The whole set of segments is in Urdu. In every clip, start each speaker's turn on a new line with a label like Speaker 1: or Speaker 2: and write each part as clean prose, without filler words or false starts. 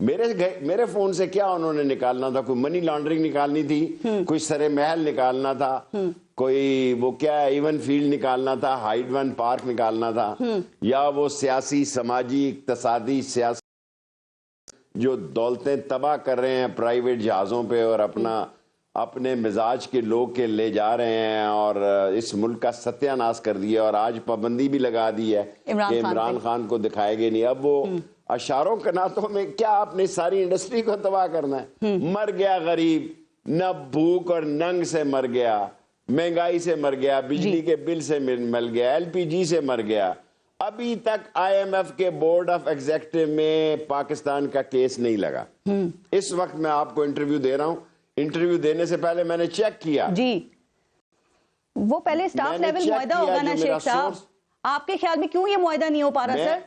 Speaker 1: میرے فون سے کیا انہوں نے نکالنا تھا؟ کوئی منی لانڈرنگ نکالنی تھی، کوئی سر محل نکالنا تھا، کوئی وہ کیا ایون فیلڈ نکالنا تھا، ہائیڈ ون پارک نکالنا تھا، یا وہ سیاسی سماجی اقتصادی سیاسی جو دولتیں تباہ کر رہے ہیں پرائیویٹ جہازوں پہ اور اپنے مزاج کے لوگ کے لے جا رہے ہیں اور اس ملک کا ستیہ ناش کر دیا، اور آج پابندی بھی لگا دی ہے کہ عمران خان کو دکھائے گے نہیں۔ اب وہ اشاروں کناتوں میں کیا آپ نے ساری انڈسٹری کو تباہ کرنا ہے؟ مر گیا غریب، نہ بھوک اور ننگ سے مر گیا، مہنگائی سے مر گیا، بجلی کے بل سے مل گیا، LPG سے مر گیا۔ ابھی تک IMF کے بورڈ آف ایگزیکٹو میں پاکستان کا کیس نہیں لگا۔ اس وقت میں آپ کو انٹرویو دے رہا ہوں، انٹرویو دینے سے پہلے میں نے چیک کیا
Speaker 2: جی، وہ پہلے سٹاف لیول معاہدہ ہوگا نا شیخ صاحب، آپ کے خیال میں کیوں یہ معاہدہ نہیں ہو پا رہا سر؟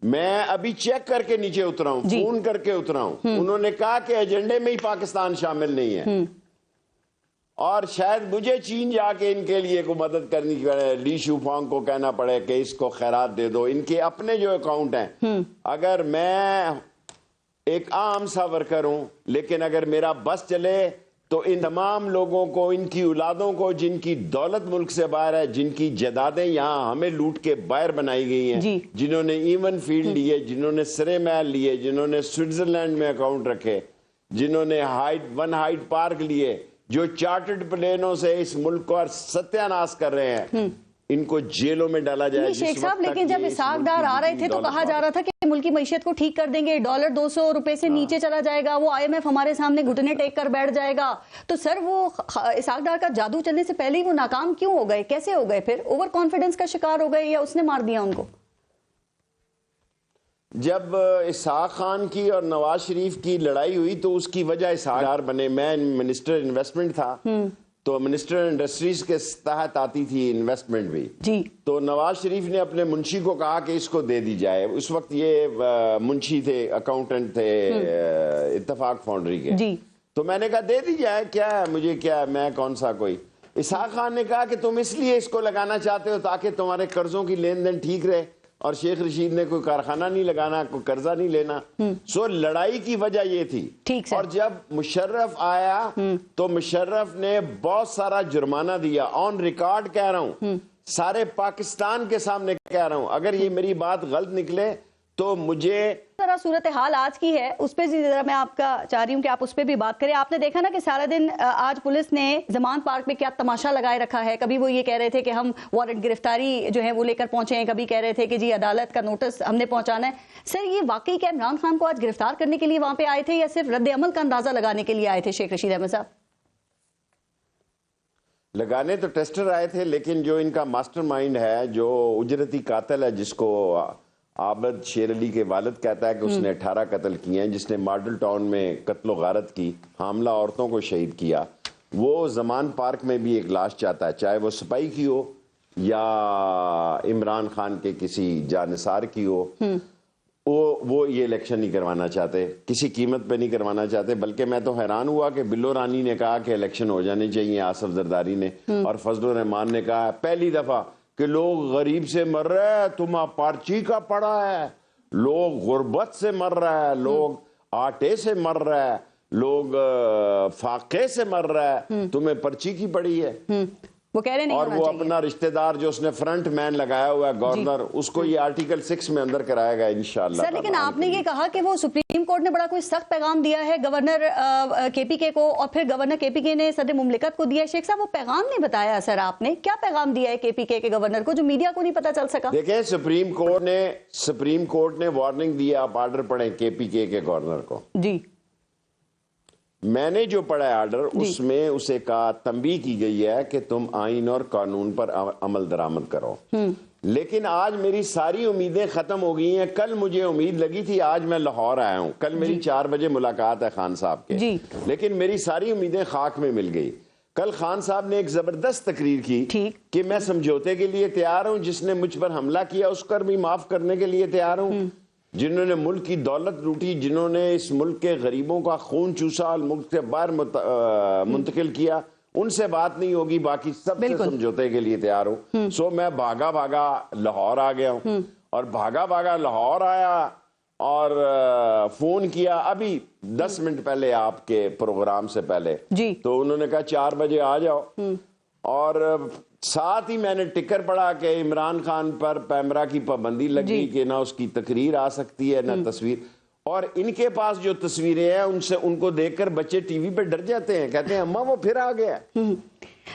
Speaker 1: میں ابھی چیک کر کے نیچے اترا ہوں، فون کر کے اترا ہوں، انہوں نے کہا کہ ایجنڈے میں ہی پاکستان شامل نہیں ہے، اور شاید مجھے چین جا کے ان کے لیے کو مدد کرنی پڑے، لی شو فانگ کو کہنا پڑے کہ اس کو خیرات دے دو۔ ان کے اپنے جو اکاؤنٹ ہیں، اگر میں ایک عام سا ورکر ہوں، لیکن اگر میرا بس چلے تو ان تمام لوگوں کو، ان کی اولادوں کو جن کی دولت ملک سے باہر ہے، جن کی جائیدادیں یہاں ہمیں لوٹ کے باہر بنائی گئی ہیں، جنہوں نے ایون فیلڈ لیے، جنہوں نے سرے محل لیے، جنہوں نے سوئٹزرلینڈ میں اکاؤنٹ رکھے، جنہوں نے ہائیڈ پارک لیے، جو چارٹرڈ پلینوں سے اس ملک کو ستیہ ناش کر رہے ہیں، ان کو جیلوں میں ڈالا جائے۔
Speaker 2: شیخ صاحب لیکن جب اسحاق ڈار آ رہے تھے تو کہا جا رہا تھا کہ ملکی معیشت کو ٹھیک کر دیں گے، ڈالر 200 روپے سے نیچے چلا جائے گا، وہ IMF ہمارے سامنے گھٹنے ٹیک کر بیٹھ جائے گا۔ تو سر وہ اسحاق ڈار کا جادو چلنے سے پہلے ہی وہ ناکام کیوں ہو گئے؟ کیسے ہو گئے؟ پھر اوور کانفیڈنس کا شکار ہو گئے یا اس نے مار دیا ان کو؟
Speaker 1: جب اسحاق خان کی اور نواز شریف کی لڑائی ہوئی تو اس کی وجہ اسحاق ڈار بنے۔ میں منسٹر انویسٹمنٹ تھا تو منسٹر انڈسٹریز کے تحت آتی تھی انویسٹمنٹ بھی جی، تو نواز شریف نے اپنے منشی کو کہا کہ اس کو دے دی جائے۔ اس وقت یہ منشی تھے، اکاؤنٹنٹ تھے اتفاق فاؤنڈری کے جی، تو میں نے کہا دے دی جائے، کیا ہے مجھے، کیا میں کون سا کوئی۔ اسحاق خان نے کہا کہ تم اس لیے اس کو لگانا چاہتے ہو تاکہ تمہارے قرضوں کی لین دین ٹھیک رہے، اور شیخ رشید نے کوئی کارخانہ نہیں لگانا، کوئی قرضہ نہیں لینا۔ سو لڑائی کی وجہ یہ تھی۔ اور جب مشرف آیا تو مشرف نے بہت سارا جرمانہ دیا، آن ریکارڈ کہہ رہا ہوں، سارے پاکستان کے سامنے کہہ رہا ہوں، اگر یہ میری بات غلط نکلے تو مجھے ذرا صورتحال آج کی ہے اس پہ ذرا میں آپ کا چاہ رہی ہوں کہ آپ اس پہ بھی بات کریں۔ آپ نے دیکھا نا کہ سارا دن آج پولیس نے زمان پارک میں کیا تماشا لگائے رکھا ہے، کبھی وہ یہ کہہ رہے تھے کہ ہم وارنٹ گرفتاری جو ہے وہ لے کر پہنچے ہیں، کبھی کہہ رہے تھے کہ جی عدالت کا نوٹس ہم نے پہنچانا ہے۔ سر یہ واقعی کیا عمران خان کو آج گرفتار کرنے کے لیے وہاں پہ آئے تھے یا صرف رد عمل کا اندازہ لگانے کے لیے آئے تھے شیخ رشید احمد صاحب؟ لگانے تو ٹیسٹر آئے تھے، لیکن جو ان کا ماسٹر مائنڈ ہے، جو اجرتی قاتل ہے، جس کو عابد شیر علی کے والد کہتا ہے کہ اس نے 18 قتل کیے ہیں، جس نے ماڈل ٹاؤن میں قتل و غارت کی، حاملہ عورتوں کو شہید کیا، وہ زمان پارک میں بھی ایک لاش چاہتا ہے، چاہے وہ سپاہی کی ہو یا عمران خان کے کسی جانثار کی ہو۔ وہ یہ الیکشن نہیں کروانا چاہتے، کسی قیمت پہ نہیں کروانا چاہتے۔ بلکہ میں تو حیران ہوا کہ بلو رانی نے کہا کہ الیکشن ہو جانے چاہیے، آصف زرداری نے، اور فضل الرحمان نے کہا پہلی دفعہ کہ لوگ غریب سے مر رہے ہیں، تم پارچی کا پڑا ہے، لوگ غربت سے مر رہا ہے، لوگ آٹے سے مر رہا ہے، لوگ فاقے سے مر رہا ہے، تمہیں پرچی کی پڑی ہے۔
Speaker 2: وہ کہہ رہے نہیں
Speaker 1: اور وہ اپنا رشتہ دار جو اس نے فرنٹ مین لگایا ہوا ہے گورنر، اس کو یہ آرٹیکل 6 میں اندر کرائے گا انشاءاللہ۔
Speaker 2: سر لیکن آپ نے یہ کہا کہ وہ سپریم کورٹ نے بڑا کوئی سخت پیغام دیا ہے گورنر KPK کو، اور پھر گورنر KPK نے صدر مملکت کو دیا ہے۔ شیخ صاحب وہ پیغام نہیں بتایا سر، آپ نے کیا پیغام دیا ہے KPK کے گورنر کو جو میڈیا کو نہیں پتا چل سکا؟
Speaker 1: دیکھیں سپریم کورٹ نے وارننگ دیا، آپ آرڈر پڑھیں KPK کے گورنر کو جی۔ میں نے جو پڑھا ہے آرڈر، اس میں اسے کہا، تنبیہ کی گئی ہے کہ تم آئین اور قانون پر عمل درآمد کرو۔ لیکن آج میری ساری امیدیں ختم ہو گئی ہیں۔ کل مجھے امید لگی تھی، آج میں لاہور آیا ہوں، کل میری 4 بجے ملاقات ہے خان صاحب کے، لیکن میری ساری امیدیں خاک میں مل گئی۔ کل خان صاحب نے ایک زبردست تقریر کی کہ میں سمجھوتے کے لیے تیار ہوں، جس نے مجھ پر حملہ کیا اس پر بھی معاف کرنے کے لیے تیار ہوں، جنہوں نے ملک کی دولت لوٹی، جنہوں نے اس ملک کے غریبوں کا خون چوسا اور ملک سے باہر منتقل کیا، ان سے بات نہیں ہوگی، باقی سب سے سمجھوتے کے لیے تیار ہوں۔ سو میں بھاگا لاہور آ گیا ہوں، اور بھاگا لاہور آیا اور فون کیا ابھی 10 منٹ پہلے آپ کے پروگرام سے پہلے
Speaker 2: جی
Speaker 1: تو انہوں نے کہا 4 بجے آ جاؤ اور ساتھ ہی میں نے ٹکر پڑا کہ عمران خان پر پیمرا کی پابندی لگی کہ نہ اس کی تقریر آ سکتی ہے نہ تصویر، اور ان کے پاس جو تصویریں ہیں ان کو دیکھ کر بچے ٹی وی پہ ڈر جاتے ہیں، کہتے ہیں اماں وہ پھر آ گیا۔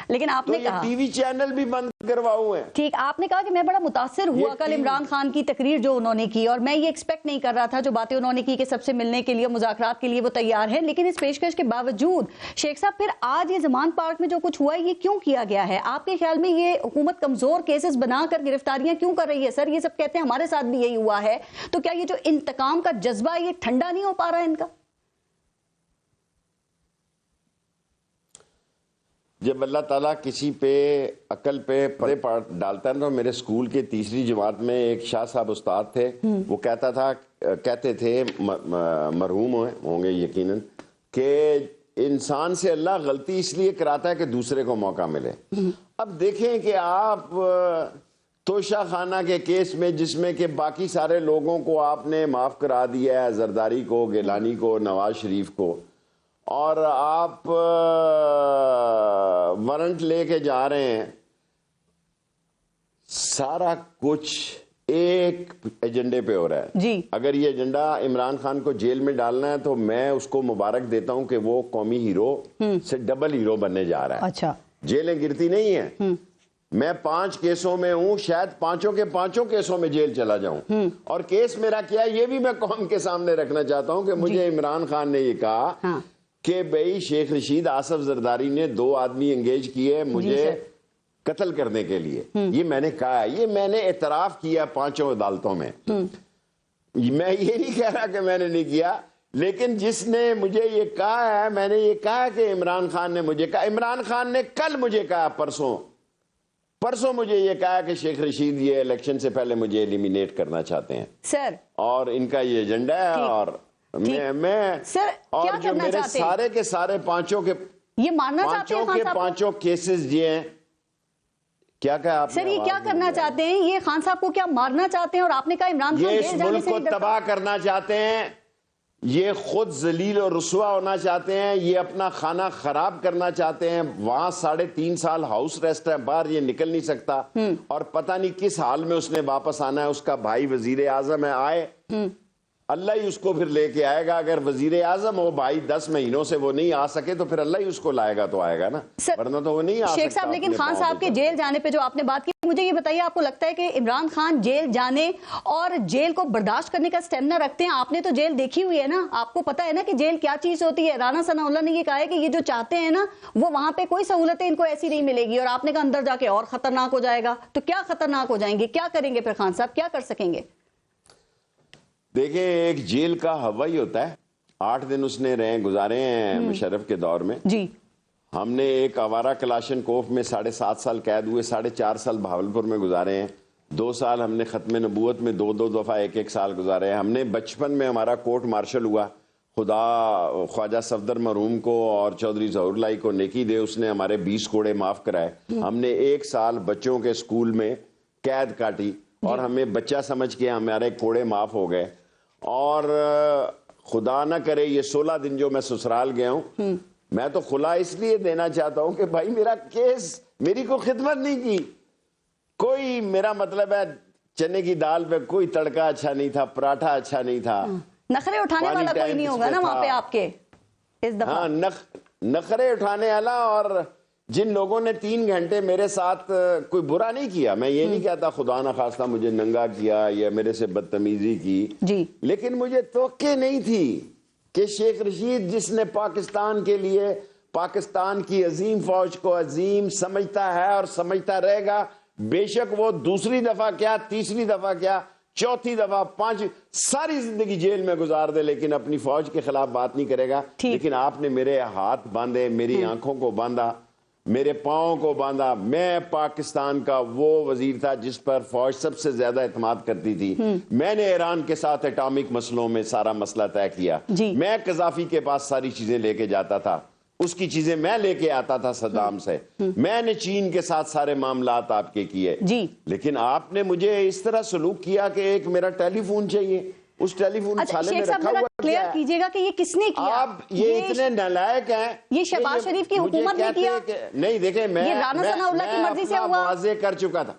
Speaker 2: لیکن آپ نے کہا
Speaker 1: ٹی وی چینل بھی بند کرواؤ ہیں۔
Speaker 2: ٹھیک، آپ نے کہا کہ میں بڑا متاثر ہوا کل عمران خان کی تقریر جو انہوں نے کی، اور میں یہ ایکسپیکٹ نہیں کر رہا تھا جو باتیں انہوں نے کی کہ سب سے ملنے کے لیے مذاکرات کے لیے وہ تیار ہیں، لیکن اس پیشکش کے باوجود شیخ صاحب پھر آج یہ زمان پارک میں جو کچھ ہوا ہے یہ کیوں کیا گیا ہے؟ آپ کے خیال میں یہ حکومت کمزور کیسز بنا کر گرفتاریاں کیوں کر رہی ہے؟ سر یہ سب کہتے ہیں ہمارے ساتھ بھی یہی ہوا ہے، تو کیا یہ جو انتقام کا جذبہ یہ ٹھنڈا نہیں ہو پا رہا ہے ان کا؟
Speaker 1: جب اللہ تعالیٰ کسی پہ عقل پہ پردے ڈالتا ہے نا، میرے اسکول کے 3ری جماعت میں ایک شاہ صاحب استاد تھے، وہ کہتے تھے مرحوم ہوں گے یقیناً، کہ انسان سے اللہ غلطی اس لیے کراتا ہے کہ دوسرے کو موقع ملے۔ اب دیکھیں کہ آپ توشہ خانہ کے کیس میں جس میں کہ باقی سارے لوگوں کو آپ نے معاف کرا دیا ہے، زرداری کو، گیلانی کو، نواز شریف کو، اور آپ وارنٹ لے کے جا رہے ہیں، سارا کچھ ایک ایجنڈے پہ ہو رہا ہے
Speaker 2: جی۔
Speaker 1: اگر یہ ایجنڈا عمران خان کو جیل میں ڈالنا ہے تو میں اس کو مبارک دیتا ہوں کہ وہ قومی ہیرو سے ڈبل ہیرو بننے جا رہا ہے۔
Speaker 2: اچھا،
Speaker 1: جیلیں گرتی نہیں ہیں، میں 5 کیسوں میں ہوں، شاید 5 کیسوں میں جیل چلا جاؤں، اور کیس میرا کیا ہے یہ بھی میں قوم کے سامنے رکھنا چاہتا ہوں کہ مجھے عمران خان نے یہ کہا کہ بھئی شیخ رشید آصف زرداری نے 2 آدمی انگیج کیے مجھے قتل کرنے کے لیے، یہ میں نے کہا ہے، یہ میں نے اعتراف کیا 5 عدالتوں میں، میں یہ نہیں کہہ رہا کہ میں نے نہیں کیا، لیکن جس نے مجھے یہ کہا ہے، میں نے یہ کہا کہ عمران خان نے مجھے کہا، عمران خان نے کل مجھے کہا، پرسوں مجھے یہ کہا کہ شیخ رشید یہ الیکشن سے پہلے مجھے ایلیمینیٹ کرنا چاہتے ہیں
Speaker 2: سر، اور
Speaker 1: ان کا یہ ایجنڈا ہے، اور میں اور جو میرے سارے کے سارے 5 کے
Speaker 2: یہ ماننا چاہتے ہیں خان صاحب
Speaker 1: 5 کیسز یہ ہیں، کیا کہا آپ نے؟
Speaker 2: سر یہ کیا کرنا چاہتے ہیں؟ یہ خان صاحب کو کیا مارنا چاہتے ہیں؟ اور آپ نے کہا عمران خان
Speaker 1: یہ اس ملک کو تباہ کرنا چاہتے ہیں، یہ خود ذلیل اور رسوا ہونا چاہتے ہیں، یہ اپنا خانہ خراب کرنا چاہتے ہیں، وہاں 3.5 سال ہاؤس ریسٹ ہے، باہر یہ نکل نہیں سکتا، اور پتہ نہیں کس حال میں اس نے واپس آنا ہے، اس کا بھائی وزیر اعظم ہے، آئے اللہ ہی اس کو پھر لے کے آئے گا، اگر وزیر اعظم ہو بھائی 10 مہینوں سے وہ نہیں آ سکے تو پھر اللہ ہی اس کو لائے گا تو آئے گا نا، ورنہ تو وہ نہیں آ سکتا۔
Speaker 2: شیخ صاحب لیکن خان صاحب کے جیل جانے پہ جو آپ نے بات کی، مجھے یہ بتائیے آپ کو لگتا ہے کہ عمران خان جیل جانے اور جیل کو برداشت کرنے کا سٹیمنا رکھتے ہیں؟ آپ نے تو جیل دیکھی ہوئی ہے نا، آپ کو پتا ہے نا کہ جیل کیا چیز ہوتی ہے۔ رانا ثناء اللہ نے یہ کہا ہے کہ یہ جو چاہتے ہیں نا وہ وہاں پہ کوئی سہولتیں ان کو ایسی نہیں ملے گی، اور آپ نے کہا اندر جا کے اور خطرناک ہو جائے گا، تو کیا خطرناک ہو جائیں گے؟ کیا کریں گے پھر خان صاحب، کیا کر سکیں گے؟
Speaker 1: دیکھیں ایک جیل کا ہوا ہی ہوتا ہے، 8 دن اس نے گزارے ہیں مشرف کے دور میں
Speaker 2: جی،
Speaker 1: ہم نے ایک آوارہ کلاشن کوف میں 7.5 سال قید ہوئے، 4.5 سال بہاولپور میں گزارے ہیں، 2 سال ہم نے ختم نبوت میں 2 دفعہ 1 سال گزارے ہیں، ہم نے بچپن میں ہمارا کورٹ مارشل ہوا، خدا خواجہ صفدر مرحوم کو اور چودھری ظہور لائی کو نیکی دے، اس نے ہمارے 20 کوڑے معاف کرائے، ہم نے 1 سال بچوں کے سکول میں قید کاٹی اور ہمیں بچہ سمجھ کے ہمارے کوڑے معاف ہو گئے، اور خدا نہ کرے یہ 16 دن جو میں سسرال گیا ہوں، میں تو خلا اس لیے دینا چاہتا ہوں کہ بھائی میرا کیس، میری کوئی خدمت نہیں کی، کوئی میرا مطلب ہے چنے کی دال پہ کوئی تڑکا اچھا نہیں تھا، پراٹھا اچھا نہیں تھا،
Speaker 2: نخرے اٹھانے والا کوئی نہیں ہوگا نا وہاں پہ آپ کے اس دفعہ؟
Speaker 1: ہاں نخرے اٹھانے والا، اور جن لوگوں نے 3 گھنٹے میرے ساتھ کوئی برا نہیں کیا، میں یہ نہیں کہتا خدا نہ خواستہ مجھے ننگا کیا یا میرے سے بدتمیزی کی
Speaker 2: جی،
Speaker 1: لیکن مجھے توقع نہیں تھی کہ شیخ رشید جس نے پاکستان کے لیے پاکستان کی عظیم فوج کو عظیم سمجھتا ہے اور سمجھتا رہے گا، بے شک وہ 2ری دفعہ کیا، 3ری دفعہ کیا، 4تھی دفعہ، 5 ساری زندگی جیل میں گزار دے لیکن اپنی فوج کے خلاف بات نہیں کرے گا، لیکن آپ نے میرے ہاتھ باندھے، میری آنکھوں کو باندھا، میرے پاؤں کو باندھا، میں پاکستان کا وہ وزیر تھا جس پر فوج سب سے زیادہ اعتماد کرتی تھی، میں نے ایران کے ساتھ ایٹامک مسئلوں میں سارا مسئلہ طے کیا، میں قذافی کے پاس ساری چیزیں لے کے جاتا تھا، اس کی چیزیں میں لے کے آتا تھا صدام سے، میں نے چین کے ساتھ سارے معاملات آپ کے کیے، لیکن آپ نے مجھے اس طرح سلوک کیا کہ ایک میرا ٹیلی فون چاہیے، اس ٹیلی فون سالے میں
Speaker 2: شیخ صاحب
Speaker 1: رکھا
Speaker 2: ذرا
Speaker 1: ہوا
Speaker 2: کلیئر کیجئے گا کہ یہ کس نے کیا؟
Speaker 1: آپ یہ اتنے نالائق ہیں،
Speaker 2: یہ شہباز شریف کی حکومت نے کیا؟
Speaker 1: نہیں دیکھیں، میں
Speaker 2: یہ رانا ثناء اللہ کی مرضی سے ہوا؟
Speaker 1: واضح کر چکا تھا،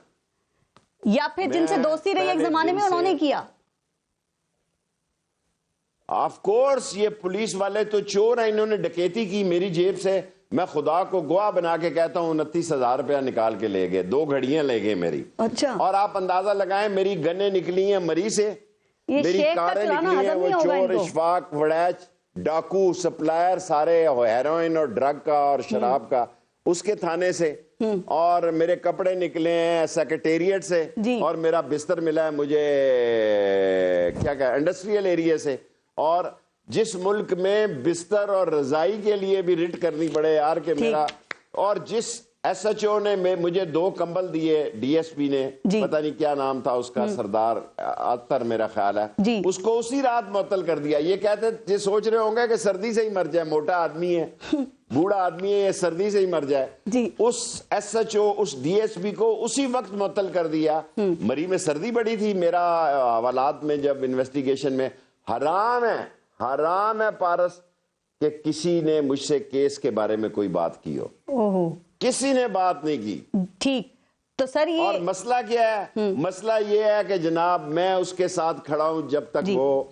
Speaker 2: یا پھر جن سے دوستی رہی ایک زمانے میں انہوں نے کیا؟
Speaker 1: آف کورس یہ پولیس والے تو چور ہیں، انہوں نے ڈکیتی کی میری جیب سے، میں خدا کو گواہ بنا کے کہتا ہوں 29,000 روپیہ نکال کے لے گئے، 2 گھڑیاں لے گئے میری.
Speaker 2: اچھا.
Speaker 1: اور آپ اندازہ لگائیں میری گنیں نکلی ہیں مری سے، میری کاریں نکلی ہیں، وہ چور اشفاق وڑیچ ڈاکو سپلائر سارے ہیروئن اور ڈرگ کا اور شراب کا اس کے تھانے سے، اور میرے کپڑے نکلے ہیں سیکریٹریٹ سے، اور میرا بستر ملا ہے مجھے کیا انڈسٹریل ایریا سے. اور جس ملک میں بستر اور رضائی کے لیے بھی رٹ کرنی پڑے یار کہ میرا، اور جس ایس ایچ او نے مجھے 2 کمبل دیے، ڈی ایس پی نے، پتہ نہیں کیا نام تھا اس کا، سردار اختر میرا خیال ہے، اس کو اسی رات معطل کر دیا. یہ کہتے یہ سوچ رہے ہوں گے کہ سردی سے ہی مر جائے، موٹا آدمی ہے، بوڑھا آدمی ہے، یہ سردی سے ہی مر جائے. اس ایس ایچ او اس ڈی ایس پی کو اسی وقت معطل کر دیا. مری میں سردی بڑی تھی، میرا حوالات میں جب انویسٹیگیشن میں حرام ہے پارس کہ کسی نے مجھ سے کیس کے بارے میں کوئی بات کی ہو، کسی نے بات نہیں کی.
Speaker 2: ٹھیک تو سر یہ
Speaker 1: اور مسئلہ کیا ہے؟ مسئلہ یہ ہے کہ جناب میں اس کے ساتھ کھڑا ہوں جب تک وہ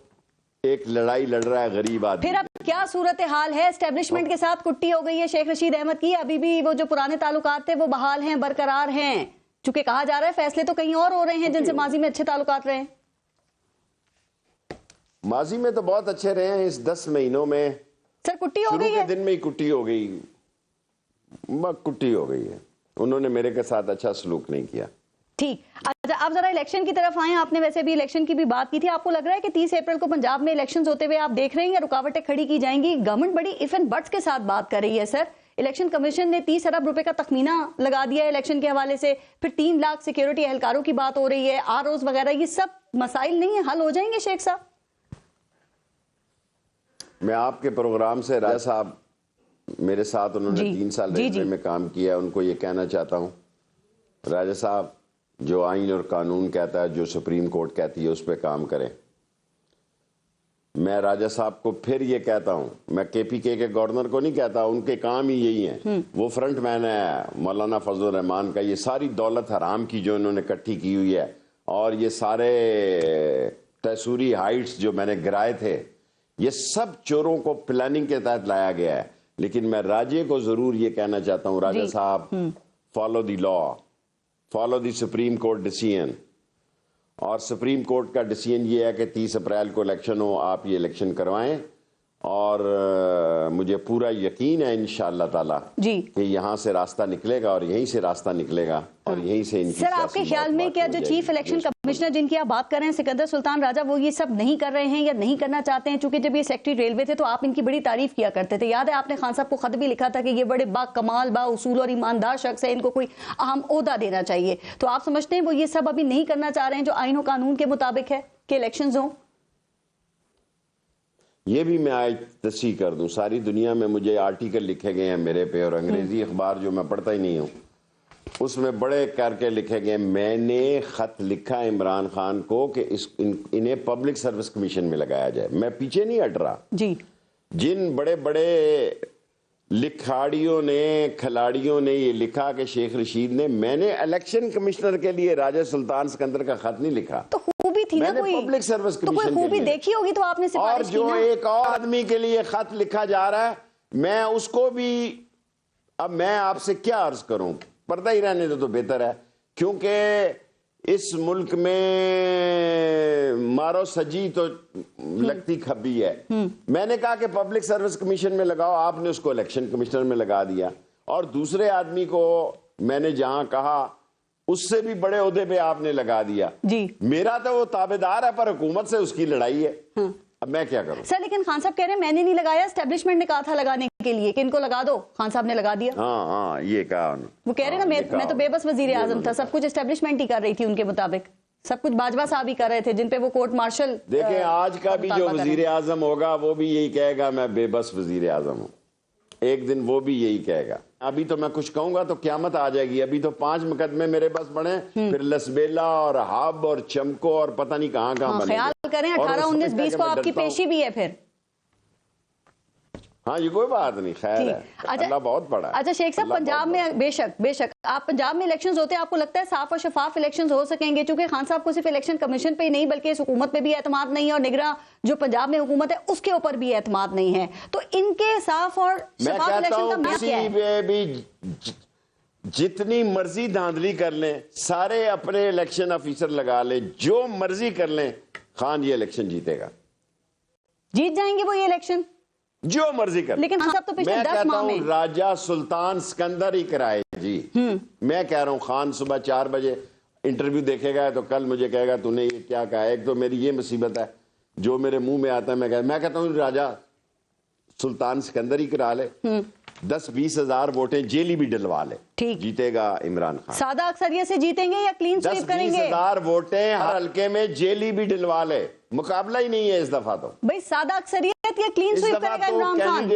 Speaker 1: ایک لڑائی لڑ رہا ہے غریب آدمی.
Speaker 2: پھر اب کیا صورتحال ہے؟ اسٹیبلشمنٹ کے ساتھ کٹی ہو گئی ہے شیخ رشید احمد کی، ابھی بھی وہ جو پرانے تعلقات تھے وہ بحال ہیں، برقرار ہیں؟ چونکہ کہا جا رہا ہے فیصلے تو کہیں اور ہو رہے ہیں جن سے ماضی میں اچھے تعلقات رہے ہیں.
Speaker 1: ماضی میں تو بہت اچھے رہے ہیں، اس 10 مہینوں میں
Speaker 2: سر کٹی ہو گئی ہے،
Speaker 1: شروع کے دن میں ہی کٹی ہو گئی، کٹی ہو گئی ہے. انہوں نے میرے کے ساتھ اچھا سلوک نہیں کیا.
Speaker 2: ٹھیک. اچھا آپ ذرا الیکشن کی طرف آئیں. آپ نے ویسے بھی الیکشن کی بھی بات کی تھی. آپ کو لگ رہا ہے کہ 30 اپریل کو پنجاب میں الیکشنز ہوتے ہوئے آپ دیکھ رہے ہیں یا رکاوٹیں کھڑی کی جائیں گی؟ گورنمنٹ بڑی ایف اینڈ بٹس کے ساتھ بات کر رہی ہے سر. الیکشن کمیشن نے 30 ارب روپے کا تخمینہ لگا دیا ہے الیکشن کے حوالے سے، پھر 3 لاکھ سیکیورٹی اہلکاروں کی بات ہو رہی ہے، ROs وغیرہ. یہ سب مسائل نہیں ہیں، حل ہو جائیں گے شیخ صاحب؟
Speaker 1: میں آپ کے پروگرام سے راجہ صاحب میرے ساتھ انہوں نے 3 سال ریلوے میں کام کیا، ان کو یہ کہنا چاہتا ہوں راجہ صاحب جو آئین اور قانون کہتا ہے، جو سپریم کورٹ کہتی ہے اس پہ کام کریں. میں راجہ صاحب کو پھر یہ کہتا ہوں، میں KPK کے گورنر کو نہیں کہتا، ان کے کام ہی یہی ہیں، وہ فرنٹ مین ہے مولانا فضل الرحمان کا. یہ ساری دولت حرام کی جو انہوں نے اکٹھی کی ہوئی ہے، اور یہ سارے تیسوری ہائٹس جو میں نے گرائے تھے، یہ سب چوروں کو پلاننگ کے تحت لایا گیا ہے. لیکن میں راجے کو ضرور یہ کہنا چاہتا ہوں، راجہ صاحب follow the law, follow the supreme court decision. اور سپریم کورٹ کا ڈیسیژن یہ ہے کہ 30 اپریل کو الیکشن ہو، آپ یہ الیکشن کروائیں. اور مجھے پورا یقین ہے انشاءاللہ تعالی کہ یہاں سے راستہ نکلے گا، اور یہیں سے راستہ نکلے گا، اور یہیں سے ان کی
Speaker 2: سر آپ کے خیال میں کیا جو چیف الیکشن کمشنر جن کی آپ بات کر رہے ہیں سکندر سلطان راجہ، وہ یہ سب نہیں کر رہے ہیں یا نہیں کرنا چاہتے ہیں؟ چونکہ جب یہ سیکٹری ریلوے تھے تو آپ ان کی بڑی تعریف کیا کرتے تھے. یاد ہے آپ نے خان صاحب کو خط بھی لکھا تھا کہ یہ بڑے با کمال، با اصول اور ایماندار شخص ہے، ان کو کوئی اہم عہدہ دینا چاہیے. تو آپ سمجھتے ہیں وہ یہ سب ابھی نہیں کرنا چاہ رہے ہیں جو آئین و قانون کے مطابق ہے کہ الیکشنز ہوں؟
Speaker 1: یہ بھی میں آج تصحیح کر دوں، ساری دنیا میں مجھے آرٹیکل لکھے گئے ہیں میرے پہ، اور انگریزی اخبار جو میں پڑھتا ہی نہیں ہوں اس میں بڑے کر کے لکھے گئے میں نے خط لکھا عمران خان کو کہ انہیں پبلک سروس کمیشن میں لگایا جائے. میں پیچھے نہیں ہٹ رہا. جن بڑے بڑے لکھاڑیوں نے، کھلاڑیوں نے یہ لکھا کہ شیخ رشید نے، میں نے الیکشن کمشنر کے لیے راجہ سلطان سکندر کا خط نہیں لکھا.
Speaker 2: تو خوبی تھی نا، کوئی
Speaker 1: پبلک سروس
Speaker 2: تو کوئی
Speaker 1: کمیشن
Speaker 2: خوبی دیکھی ہوگی تو آپ نے سفارش کی نا.
Speaker 1: اور جو ایک اور آدمی کے لیے خط لکھا جا رہا ہے، میں اس کو بھی، اب میں آپ سے کیا عرض کروں، پردہ ہی رہنے تو بہتر ہے. کیونکہ اس ملک میں مارو سجی تو لگتی کھبی ہے. میں نے کہا کہ پبلک سروس کمیشن میں لگاؤ، آپ نے اس کو الیکشن کمشنر میں لگا دیا. اور دوسرے آدمی کو میں نے جہاں کہا اس سے بھی بڑے عہدے پہ آپ نے لگا دیا. میرا تو وہ تابعدار ہے، پر حکومت سے اس کی لڑائی ہے. اب میں کیا کروں
Speaker 2: سر؟ لیکن خان صاحب کہہ رہے ہیں میں نے نہیں لگایا، اسٹیبلشمنٹ نے کہا تھا لگانے کے لیے کہ ان کو لگا دو. خان صاحب نے لگا دیا.
Speaker 1: ہاں یہ کہا
Speaker 2: وہ کہہ رہے نا میں تو بے بس وزیر اعظم تھا، سب کچھ اسٹیبلشمنٹ ہی کر رہی تھی ان کے مطابق، سب کچھ باجوہ صاحب ہی کر رہے تھے جن پہ وہ کورٹ مارشل.
Speaker 1: دیکھیں آج کا بھی جو وزیر اعظم ہوگا وہ بھی یہی کہے گا میں بے بس وزیر اعظم ہوں. ایک دن وہ بھی یہی کہے گا. ابھی تو میں کچھ کہوں گا تو قیامت آ جائے گی. ابھی تو 5 مقدمے میرے پاس پڑے ہیں, پھر لسبیلا اور ہب اور چمکو اور پتہ نہیں کہاں کہاں بنے.
Speaker 2: خیال کریں 18 19 20 کو آپ کی پیشی بھی ہے پھر.
Speaker 1: ہاں یہ کوئی بات نہیں, خیر ہے, اللہ بہت بڑا ہے.
Speaker 2: اچھا شیخ صاحب, پنجاب میں بے شک آپ پنجاب میں الیکشنز ہوتے ہیں, آپ کو لگتا ہے صاف اور شفاف الیکشنز ہو سکیں گے؟ چونکہ خان صاحب کو صرف الیکشن کمیشن پہ ہی نہیں بلکہ اس حکومت پہ بھی اعتماد نہیں ہے, اور نگراں جو پنجاب میں حکومت ہے اس کے اوپر بھی اعتماد نہیں ہے. تو ان کے صاف اور شفاف الیکشن کا معیار کیا ہے؟
Speaker 1: میں کہتا ہوں بھی جتنی مرضی دھاندلی کر لیں, سارے اپنے الیکشن آفیسر لگا لیں, جو مرضی کر لیں, خان یہ الیکشن جیتے گا.
Speaker 2: جیت جائیں گے وہ یہ الیکشن
Speaker 1: جو مرضی کر.
Speaker 2: لیکن خان صاحب تو پچھلے 10 ماہ میں,
Speaker 1: میں کہتا ہوں راجہ سلطان سکندر ہی کرائے جی. میں کہہ رہا ہوں خان صبح 4 بجے انٹرویو دیکھے گا تو کل مجھے کہے گا تو نے یہ کیا کہا. ایک تو میری یہ مصیبت ہے جو میرے منہ میں آتا ہے, میں کہتا ہوں راجہ سلطان سکندر ہی کرا لے, 10-20 ہزار ووٹیں جیلی بھی ڈلوا لے, جیتے گا عمران خان.
Speaker 2: سادہ اکثریت سے جیتیں گے یا کلین سویپ کریں گے؟
Speaker 1: 10-20 ہزار ووٹیں ہر حلقے میں جیلی بھی ڈلوا لے, مقابلہ ہی نہیں ہے اس دفعہ. تو
Speaker 2: بھائی سادہ اکثریت یا کلین سویپ کرے گا عمران خان؟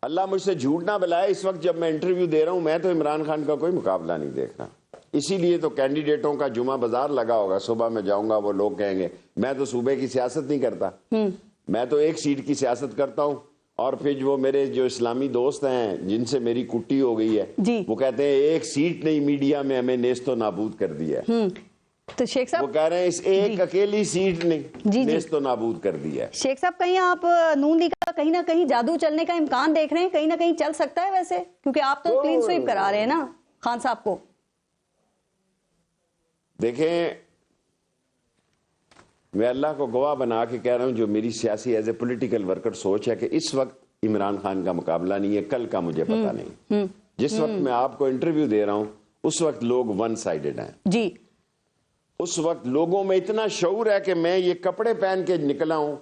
Speaker 1: اللہ مجھ سے جھوٹ نہ بلائے, اس وقت جب میں انٹرویو دے رہا ہوں میں تو عمران خان کا کوئی مقابلہ نہیں دیکھ رہا. اسی لیے تو کینڈیڈیٹوں کا جمعہ بازار لگا ہوگا. صبح میں جاؤں گا, وہ لوگ کہیں گے میں تو صوبے کی سیاست نہیں کرتا, میں تو ایک سیٹ کی سیاست کرتا ہوں. اور پھر وہ میرے جو اسلامی دوست ہیں جن سے میری کٹی ہو گئی ہے, وہ کہتے ہیں ایک سیٹ نہیں میڈیا میں ہمیں نیست و نابود کر دیا ہے.
Speaker 2: تو شیخ صاحب
Speaker 1: وہ کہہ رہے ہیں اس ایک اکیلی سیٹ نے نیست و نابود کر دیا ہے.
Speaker 2: شیخ صاحب کہیں آپ نون لیگ کا کہیں نہ کہیں جادو چلنے کا امکان دیکھ رہے ہیں؟ کہیں نہ کہیں چل سکتا ہے ویسے, کیونکہ آپ تو کلین سویپ کرا رہے ہیں نا خان صاحب کو.
Speaker 1: دیکھیں میں اللہ کو گواہ بنا کے کہہ رہا ہوں, جو میری سیاسی ایز اے پولیٹیکل ورکر سوچ ہے کہ اس وقت عمران خان کا مقابلہ نہیں ہے, کل کا مجھے پتا نہیں. جس وقت میں آپ کو انٹرویو دے رہا ہوں اس وقت لوگ ون سائیڈڈ ہیں جی. اس وقت لوگوں میں اتنا شعور ہے کہ میں یہ کپڑے پہن کے نکلا ہوں,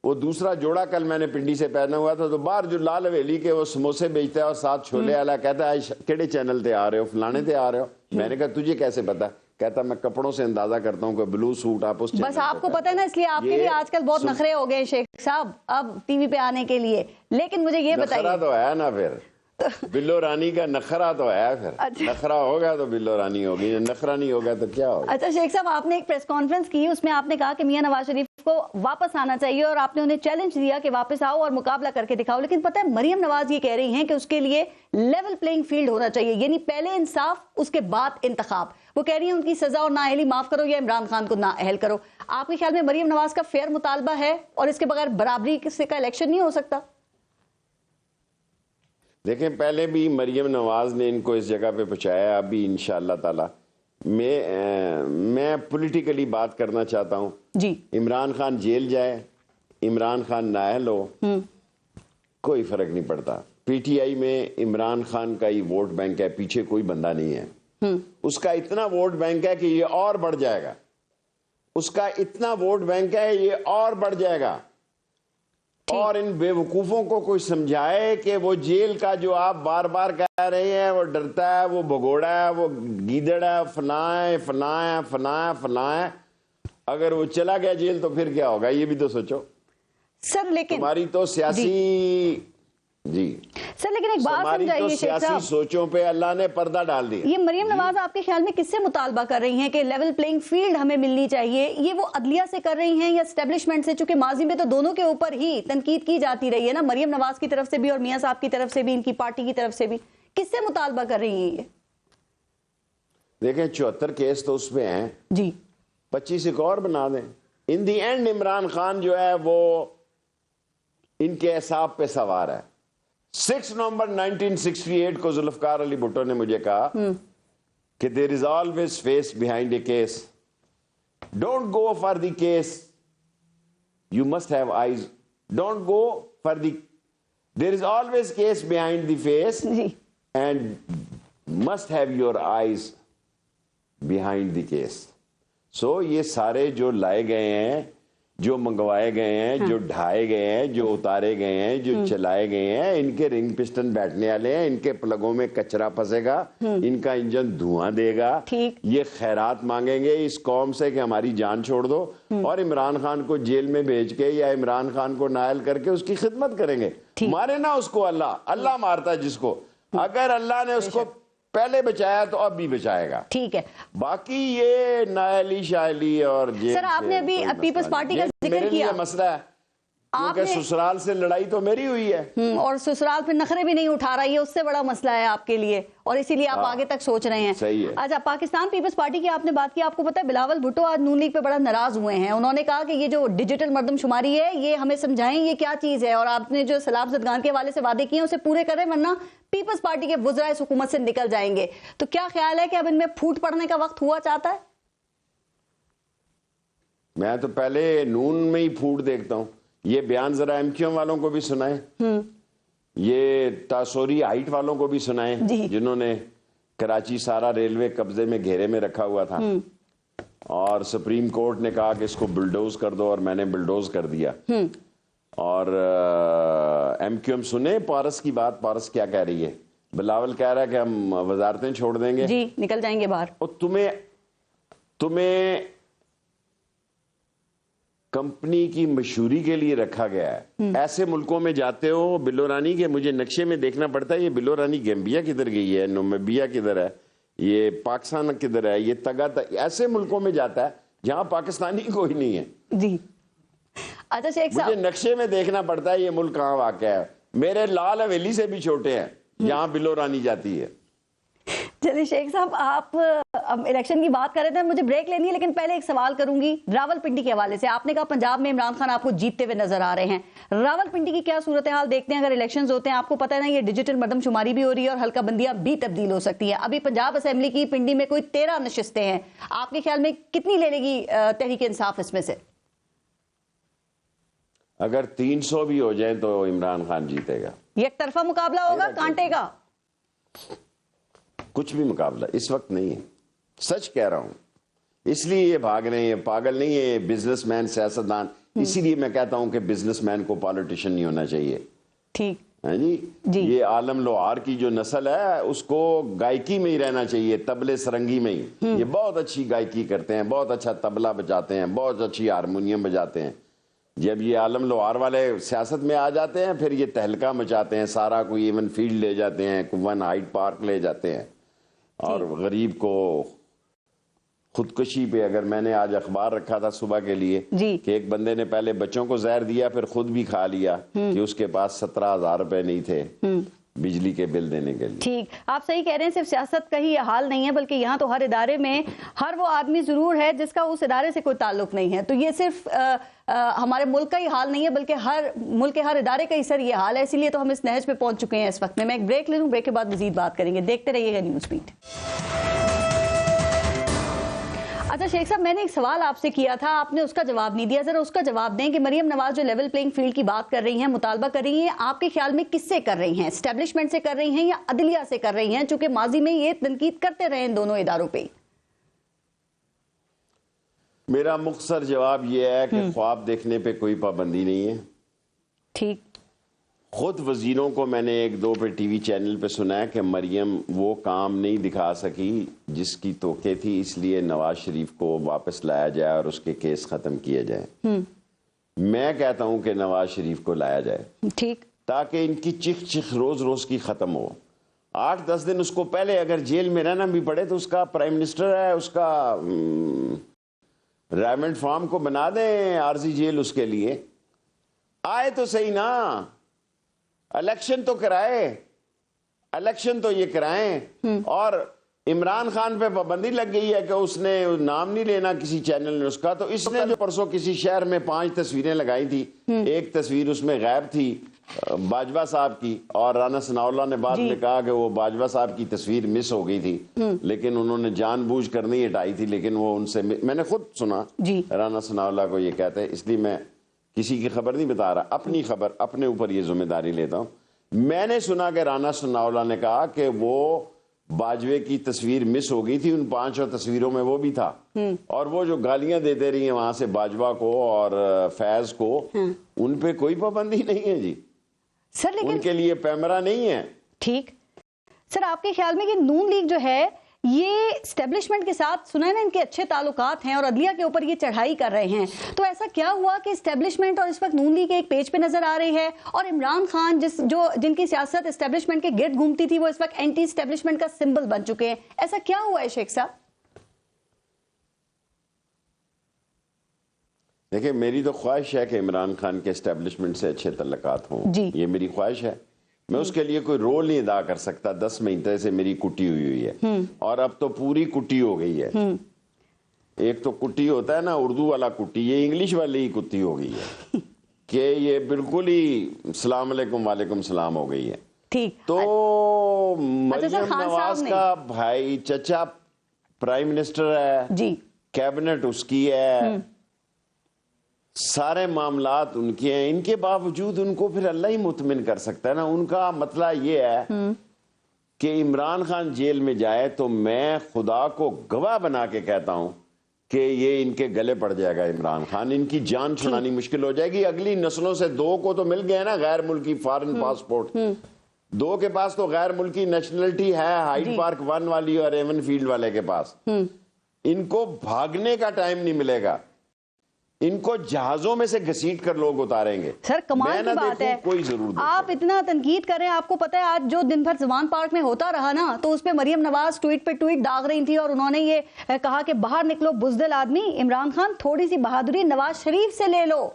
Speaker 1: وہ دوسرا جوڑا کل میں نے پنڈی سے پہنا ہوا تھا, تو باہر جو لال حویلی کے وہ سموسے بیچتا ہے اور ساتھ چھولے والا کہتا ہے کیڑے چینل تے آ رہے ہو, فلانے تے آ رہے ہو. میں نے کہا تجھے کیسے پتا؟ کہتا میں کپڑوں سے اندازہ کرتا ہوں کہ بلو سوٹ آپ اس
Speaker 2: بس آپ کو پتا ہے نا, اس لیے آپ کے لیے آج کل بہت نخرے ہو گئے شیخ صاحب اب ٹی وی پہ آنے کے لیے. لیکن مجھے یہ بتائیے,
Speaker 1: نخرا تو ہے نا, پھر بلو رانی کا نخرا تو ہے, پھر نخرا ہوگا تو بلو رانی ہوگی, نخرا نہیں ہوگا تو کیا ہوگا.
Speaker 2: اچھا شیخ صاحب, آپ نے ایک پریس کانفرنس کی, اس میں آپ نے کہا کہ میاں نواز شریف کو واپس آنا چاہیے, اور آپ نے انہیں چیلنج دیا کہ واپس آؤ اور مقابلہ کر کے دکھاؤ. لیکن پتہ ہے مریم نواز یہ کہہ رہی ہیں کہ اس کے لیے لیول پلینگ فیلڈ ہونا چاہیے, یعنی پہلے انصاف اس کے بعد انتخاب. وہ کہہ رہی ہیں ان کی سزا اور نااہلی معاف کرو یا عمران خان کو نااہل کرو. آپ کے خیال میں مریم نواز کا فیئر مطالبہ ہے اور اس کے بغیر برابری سے کا الیکشن نہیں ہو سکتا؟
Speaker 1: دیکھیں پہلے بھی مریم نواز نے ان کو اس جگہ پہ پہنچایا, ابھی انشاءاللہ تعالی میں پولیٹیکلی بات کرنا چاہتا ہوں جی. عمران خان جیل جائے, عمران خان نااہل ہو, کوئی فرق نہیں پڑتا. پی ٹی آئی میں عمران خان کا ہی ووٹ بینک ہے, پیچھے کوئی بندہ نہیں ہے. اس کا اتنا ووٹ بینک ہے کہ یہ اور بڑھ جائے گا, اس کا اتنا ووٹ بینک ہے یہ اور بڑھ جائے گا. اور ان بے وقوفوں کو کوئی سمجھائے کہ وہ جیل کا جو آپ بار بار کہہ رہے ہیں وہ ڈرتا ہے, وہ بھگوڑا ہے, وہ گیدڑ ہے, فلاں ہے, اگر وہ چلا گیا جیل تو پھر کیا ہوگا, یہ بھی تو سوچو
Speaker 2: سر. لیکن
Speaker 1: تمہاری تو سیاسی جی
Speaker 2: سر, لیکن ایک بات سمجھائیے شیخ صاحب,
Speaker 1: سیاسی سوچوں پہ اللہ نے پردہ ڈال دیا.
Speaker 2: یہ مریم نواز آپ کے خیال میں کس سے مطالبہ کر رہی ہیں کہ لیول پلینگ فیلڈ ہمیں ملنی چاہیے؟ یہ وہ عدلیہ سے کر رہی ہیں یا اسٹیبلشمنٹ سے؟ چونکہ ماضی میں تو دونوں کے اوپر ہی تنقید کی جاتی رہی ہے نا, مریم نواز کی طرف سے بھی اور میاں صاحب کی طرف سے بھی, ان کی پارٹی کی طرف سے بھی. کس سے مطالبہ کر رہی ہیں یہ؟
Speaker 1: دیکھیں 74 کیس تو اس میں ہیں جی, 25 ایک اور بنا دیں. ان دی اینڈ عمران خان جو ہے وہ ان کے اعصاب پہ سوار ہے. 6 نومبر 1968 کو ذوالفقار علی بھٹو نے مجھے کہا کہ there is always face behind a case. Don't go for the case. You must have eyes. Don't go for the... There is always case behind the face and must have your eyes behind the case. So یہ سارے جو لائے گئے ہیں جو منگوائے گئے ہیں, جو ڈھائے گئے ہیں, جو اتارے گئے ہیں, جو چلائے گئے ہیں, ان کے رنگ پسٹن بیٹھنے والے ہیں, ان کے پلگوں میں کچرا پھنسے گا, ان کا انجن دھواں دے گا, یہ خیرات مانگیں گے اس قوم سے کہ ہماری جان چھوڑ دو, اور عمران خان کو جیل میں بھیج کے یا عمران خان کو نائل کر کے اس کی خدمت کریں گے. مارے نا اس کو اللہ مارتا ہے جس کو, اگر اللہ نے اس کو پہلے بچایا تو اب بھی بچائے گا.
Speaker 2: ٹھیک ہے,
Speaker 1: باقی یہ نائلی شائلی اور
Speaker 2: سر آپ نے ابھی پیپلز پارٹی کا ذکر کیا,
Speaker 1: مسئلہ ہے کیونکہ سسرال سے لڑائی تو میری ہوئی ہے,
Speaker 2: اور سسرال پہ نخرے بھی نہیں اٹھا رہا, یہ اس سے بڑا مسئلہ ہے آپ کے لیے, اور اسی لیے آپ آگے تک سوچ رہے ہیں.
Speaker 1: صحیح ہے.
Speaker 2: اچھا, پاکستان پیپلز پارٹی کی آپ نے بات کی, آپ کو پتا ہے بلاول بھٹو آج نون لیگ پہ بڑا ناراض ہوئے ہیں. انہوں نے کہا کہ یہ جو ڈیجیٹل مردم شماری ہے یہ ہمیں سمجھائیں یہ کیا چیز ہے, اور آپ نے جو سلام زدگان کے حوالے سے وعدے کیے ہیں اسے پورے کریں ورنہ پیپلز پارٹی کے وزراء اس حکومت سے نکل جائیں گے. تو کیا خیال ہے کہ اب ان میں پھوٹ پڑنے کا وقت ہوا چاہتا ہے؟
Speaker 1: میں تو پہلے نون میں ہی پھوٹ دیکھتا ہوں. یہ بیان ذرا ایم کیو ایم والوں کو بھی سنائیں, یہ تاسوری ہائٹ والوں کو بھی سنائیں, جنہوں نے کراچی سارا ریلوے قبضے میں گھیرے میں رکھا ہوا تھا, اور سپریم کورٹ نے کہا کہ اس کو بلڈوز کر دو, اور میں نے بلڈوز کر دیا. اور ایم کیو ایم سنے پارس کی بات, پارس کیا کہہ رہی ہے, بلاول کہہ رہا ہے کہ ہم وزارتیں چھوڑ دیں گے,
Speaker 2: جی نکل جائیں گے باہر.
Speaker 1: اور تمہیں کمپنی کی مشہوری کے لیے رکھا گیا ہے. ایسے ملکوں میں جاتے ہو بلو رانی کے, مجھے نقشے میں دیکھنا پڑتا ہے یہ بلو رانی گیمبیا کدھر گئی ہے, نومیبیا کدھر ہے, یہ پاکستان کدھر ہے, یہ ایسے ملکوں میں جاتا ہے جہاں پاکستانی کوئی نہیں ہے.
Speaker 2: جی اچھا شیخ صاحب,
Speaker 1: مجھے نقشے میں دیکھنا پڑتا ہے یہ ملک کہاں واقع ہے. میرے لال حویلی سے بھی چھوٹے ہیں جہاں بلو رانی جاتی ہے.
Speaker 2: چلیے شیخ صاحب, آپ الیکشن کی بات کر رہے تھے, مجھے بریک لینی ہے, لیکن پہلے ایک سوال کروں گی راول پنڈی کے حوالے سے. آپ نے کہا پنجاب میں عمران خان آپ کو جیتتے ہوئے نظر آ رہے ہیں, راول پنڈی کی کیا صورتحال دیکھتے ہیں اگر الیکشنز ہوتے ہیں؟ آپ کو پتہ ہے نا یہ ڈیجیٹل مردم شماری بھی ہو رہی ہے اور حلقہ بندیاں بھی تبدیل ہو سکتی ہیں. ابھی پنجاب اسمبلی کی پنڈی میں کوئی 13 نشستیں ہیں, آپ کے خیال میں کتنی لے لے گی تحریک انصاف اس میں سے؟
Speaker 1: اگر 300 بھی ہو جائیں تو عمران خان جیتے گا.
Speaker 2: یک طرفہ مقابلہ ہوگا کانٹے کا؟
Speaker 1: کچھ بھی مقابلہ اس وقت نہیں ہے, سچ کہہ رہا ہوں. اس لیے یہ بھاگ رہے ہیں, پاگل نہیں ہے بزنس مین سیاستدان. اسی لیے میں کہتا ہوں کہ بزنس مین کو پالیٹیشن نہیں ہونا چاہیے.
Speaker 2: ٹھیک
Speaker 1: ہے جی. یہ عالم لوہار کی جو نسل ہے اس کو گائکی میں ہی رہنا چاہیے, تبلے سرنگی میں ہی. یہ بہت اچھی گائکی کرتے ہیں, بہت اچھا تبلہ بجاتے ہیں, بہت اچھی ہارمونیم بجاتے ہیں. جب یہ عالم لوہار والے سیاست میں آ جاتے ہیں پھر یہ تہلکہ مچاتے ہیں, سارا کوئی ایون فیلڈ لے جاتے ہیں, ون ہائٹ پارک لے جاتے ہیں, اور غریب کو خودکشی پہ. اگر میں نے آج اخبار رکھا تھا صبح کے لیے کہ ایک بندے نے پہلے بچوں کو زہر دیا پھر خود بھی کھا لیا کہ اس کے پاس 17,000 روپے نہیں تھے بجلی کے بل دینے کے لیے.
Speaker 2: ٹھیک, آپ صحیح کہہ رہے ہیں, صرف سیاست کا ہی حال نہیں ہے بلکہ یہاں تو ہر ادارے میں ہر وہ آدمی ضرور ہے جس کا اس ادارے سے کوئی تعلق نہیں ہے. تو یہ صرف ہمارے ملک کا ہی حال نہیں ہے بلکہ ہر ملک کے ہر ادارے کا ہی سر یہ حال ہے. اسی لیے تو ہم اس نہج پہ پہنچ چکے ہیں اس وقت میں. میں ایک بریک لے لوں, بریک کے بعد مزید بات کریں گے. دیکھتے رہیے گا نیوز بیٹ. اچھا شیخ صاحب, میں نے ایک سوال آپ سے کیا تھا, آپ نے اس کا جواب نہیں دیا. ذرا اس کا جواب دیں کہ مریم نواز جو لیول پلینگ فیلڈ کی بات کر رہی ہیں, مطالبہ کر رہی ہیں, آپ کے خیال میں کس سے کر رہی ہیں؟ اسٹیبلشمنٹ سے کر رہی ہیں یا عدلیہ سے کر رہی ہیں, چونکہ ماضی میں یہ تنقید کرتے رہے ان دونوں اداروں پہ؟
Speaker 1: میرا مختصر جواب یہ ہے کہ خواب دیکھنے پہ کوئی پابندی نہیں ہے.
Speaker 2: ٹھیک.
Speaker 1: خود وزیروں کو میں نے 1-2 پہ ٹی وی چینل پہ سنا ہے کہ مریم وہ کام نہیں دکھا سکی جس کی توقع تھی, اس لیے نواز شریف کو واپس لایا جائے اور اس کے کیس ختم کیے جائیں. میں کہتا ہوں کہ نواز شریف کو لایا جائے,
Speaker 2: ٹھیک,
Speaker 1: تاکہ ان کی چخ روز روز کی ختم ہو. 8-10 دن اس کو پہلے اگر جیل میں رہنا بھی پڑے تو اس کا پرائم منسٹر ہے, اس کا ریمنڈ فارم کو بنا دیں عارضی جیل اس کے لیے. آئے تو صحیح نا, الیکشن تو کرائے, الیکشن تو یہ کرائیں. اور عمران خان پہ پابندی لگ گئی ہے کہ اس نے نام نہیں لینا کسی چینل نے اس کا, تو اس نے جو پرسوں کسی شہر میں 5 تصویریں لگائی تھی, ایک تصویر اس میں غائب تھی باجوہ صاحب کی, اور رانا ثناءاللہ نے بعد میں کہا کہ وہ باجوہ صاحب کی تصویر مس ہو گئی تھی, لیکن انہوں نے جان بوجھ کر نہیں ہٹائی تھی, لیکن وہ ان سے میں نے خود سنا رانا ثناءاللہ کو یہ کہتے ہیں. اس لیے میں کسی کی خبر نہیں بتا رہا, اپنی خبر اپنے اوپر یہ ذمہ داری لیتا ہوں. میں نے سنا کہ رانا ثناءاللہ نے کہا کہ وہ باجوے کی تصویر مس ہو گئی تھی، ان 5 تصویروں میں وہ بھی تھا، اور وہ جو گالیاں دیتے رہی ہیں وہاں سے باجوہ کو اور فیض کو، ان پہ کوئی پابندی نہیں ہے جی
Speaker 2: سر، لیکن
Speaker 1: ان کے لیے پیمرا نہیں ہے.
Speaker 2: ٹھیک سر، آپ کے خیال میں کہ نون لیگ جو ہے یہ اسٹیبلشمنٹ کے ساتھ سنا ہے نا ان کے اچھے تعلقات ہیں اور عدلیہ کے اوپر یہ چڑھائی کر رہے ہیں، تو ایسا کیا ہوا کہ اسٹیبلشمنٹ اور اس وقت نون لیگ ایک پیج پہ نظر آ رہی ہے اور عمران خان جن کی سیاست اسٹیبلشمنٹ کے گرد گھومتی تھی وہ اس وقت اینٹی اسٹیبلشمنٹ کا سمبل بن چکے ہیں؟ ایسا کیا ہوا ہے شیخ صاحب؟
Speaker 1: دیکھیں، میری تو خواہش ہے کہ عمران خان کے اسٹیبلشمنٹ سے اچھے تعلقات ہوں
Speaker 2: جی.
Speaker 1: یہ میری خواہش ہے. میں اس کے لیے کوئی رول نہیں ادا کر سکتا. 10 مہینے سے میری کٹی ہوئی ہے اور اب تو پوری کٹی ہو گئی ہے. ایک تو کٹی ہوتا ہے نا اردو والا کٹی، یہ انگلش والی ہی کٹی ہو گئی ہے کہ یہ بالکل ہی السلام علیکم وعلیکم السلام ہو گئی ہے.
Speaker 2: ٹھیک.
Speaker 1: تو مریم نواز کا بھائی چچا پرائم منسٹر ہے
Speaker 2: جی،
Speaker 1: کیبنٹ اس کی ہے، سارے معاملات ان کے ہیں، ان کے باوجود ان کو پھر اللہ ہی مطمئن کر سکتا ہے نا. ان کا مسئلہ یہ ہے کہ عمران خان جیل میں جائے تو میں خدا کو گواہ بنا کے کہتا ہوں کہ یہ ان کے گلے پڑ جائے گا عمران خان، ان کی جان چھڑانی مشکل ہو جائے گی. اگلی نسلوں سے 2 کو تو مل گئے نا غیر ملکی فارن پاسپورٹ، 2 کے پاس تو غیر ملکی نیشنلٹی ہے، ہائیڈ پارک 1 والی اور ایون فیلڈ والے کے پاس. ان کو بھاگنے کا ٹائم نہیں ملے گا، ان کو جہازوں میں سے گھسیٹ کر لوگ اتاریں گے.
Speaker 2: سر کمال کی بات ہے،
Speaker 1: کوئی ضرور
Speaker 2: آپ اتنا تنقید کر رہے ہیں. آپ کو پتا ہے آج جو دن بھر زوان پارک میں ہوتا رہا نا، تو اس پہ مریم نواز ٹویٹ پہ ٹویٹ داغ رہی تھی اور انہوں نے یہ کہا کہ باہر نکلو بزدل آدمی. عمران خان تھوڑی سی بہادری نواز شریف سے لے لو.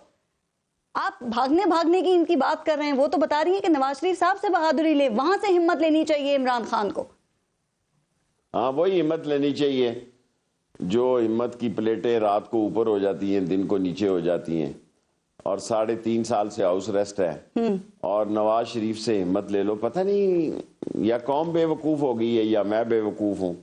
Speaker 2: آپ بھاگنے کی ان کی بات کر رہے ہیں، وہ تو بتا رہی ہیں کہ نواز شریف صاحب سے بہادری لے، وہاں سے ہمت لینی چاہیے عمران خان کو.
Speaker 1: ہاں وہی ہمت لینی چاہیے جو ہمت کی پلیٹیں رات کو اوپر ہو جاتی ہیں دن کو نیچے ہو جاتی ہیں، اور 3.5 سال سے ہاؤس ریسٹ ہے. اور نواز شریف سے ہمت لے لو. پتہ نہیں یا قوم بے وقوف ہو گئی ہے یا میں بے وقوف ہوں،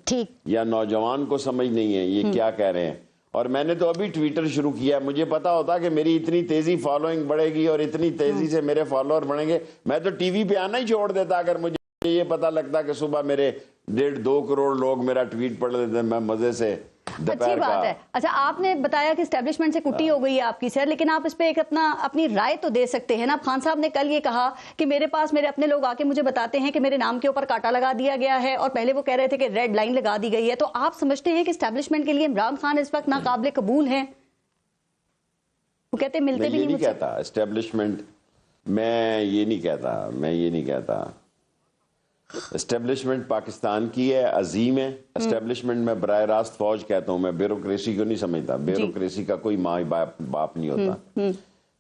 Speaker 1: یا نوجوان کو سمجھ نہیں ہے یہ کیا کہہ رہے ہیں. اور میں نے تو ابھی ٹویٹر شروع کیا ہے. مجھے پتا ہوتا کہ میری اتنی تیزی فالوئنگ بڑھے گی اور اتنی تیزی سے میرے فالوور بڑھیں گے، میں تو ٹی وی پہ آنا ہی چھوڑ دیتا. اگر مجھے یہ پتا لگتا کہ صبح میرے 1.5-2 کروڑ لوگ میرا ٹویٹ پڑھ لیتے، میں مزے سے
Speaker 2: اچھی بات ہے. اچھا، آپ نے بتایا کہ اسٹیبلشمنٹ سے کٹی ہو گئی ہے آپ کی سر، لیکن آپ اس پہ ایک اپنی رائے تو دے سکتے ہیں نا. خان صاحب نے کل یہ کہا کہ میرے پاس میرے اپنے لوگ آ کے مجھے بتاتے ہیں کہ میرے نام کے اوپر کاٹا لگا دیا گیا ہے، اور پہلے وہ کہہ رہے تھے کہ ریڈ لائن لگا دی گئی ہے. تو آپ سمجھتے ہیں کہ اسٹیبلشمنٹ کے لیے عمران خان اس وقت ناقابل قبول ہیں؟ وہ کہتے ملتے بھی نہیں.
Speaker 1: کہتا اسٹیبلشمنٹ، میں یہ نہیں کہتا. اسٹیبلشمنٹ پاکستان کی ہے، عظیم ہے. اسٹیبلشمنٹ میں براہ راست فوج کہتا ہوں، میں بیوروکریسی کو نہیں سمجھتا. بیوروکریسی کا کوئی ماں باپ نہیں ہوتا.